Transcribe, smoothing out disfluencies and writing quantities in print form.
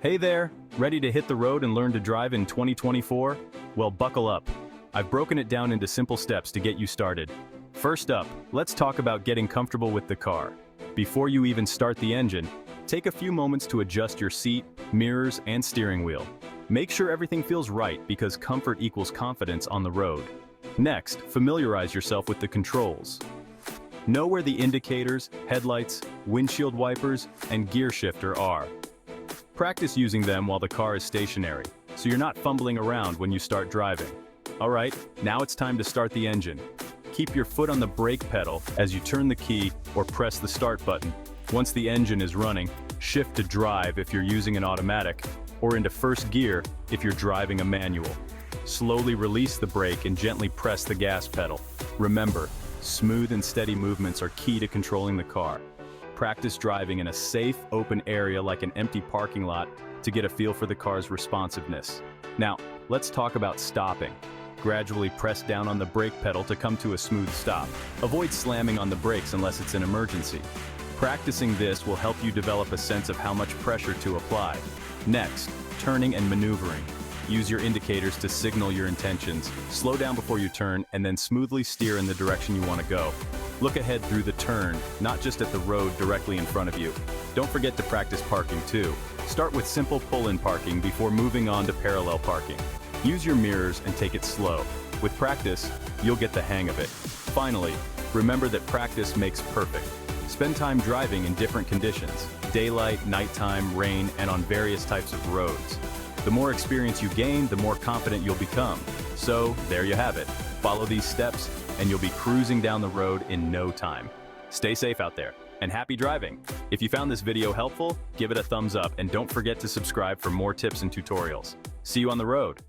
Hey there, ready to hit the road and learn to drive in 2024? Well, buckle up. I've broken it down into simple steps to get you started. First up, let's talk about getting comfortable with the car. Before you even start the engine, take a few moments to adjust your seat, mirrors, and steering wheel. Make sure everything feels right because comfort equals confidence on the road. Next, familiarize yourself with the controls. Know where the indicators, headlights, windshield wipers, and gear shifter are. Practice using them while the car is stationary, so you're not fumbling around when you start driving. Alright, now it's time to start the engine. Keep your foot on the brake pedal as you turn the key or press the start button. Once the engine is running, shift to drive if you're using an automatic, or into first gear if you're driving a manual. Slowly release the brake and gently press the gas pedal. Remember, smooth and steady movements are key to controlling the car. Practice driving in a safe, open area like an empty parking lot to get a feel for the car's responsiveness. Now, let's talk about stopping. Gradually press down on the brake pedal to come to a smooth stop. Avoid slamming on the brakes unless it's an emergency. Practicing this will help you develop a sense of how much pressure to apply. Next, turning and maneuvering. Use your indicators to signal your intentions. Slow down before you turn and then smoothly steer in the direction you want to go. Look ahead through the turn, not just at the road directly in front of you. Don't forget to practice parking too. Start with simple pull-in parking before moving on to parallel parking. Use your mirrors and take it slow. With practice, you'll get the hang of it. Finally, remember that practice makes perfect. Spend time driving in different conditions: daylight, nighttime, rain, and on various types of roads. The more experience you gain, the more confident you'll become. So, there you have it. Follow these steps, and you'll be cruising down the road in no time. Stay safe out there, and happy driving! If you found this video helpful, give it a thumbs up, and don't forget to subscribe for more tips and tutorials. See you on the road!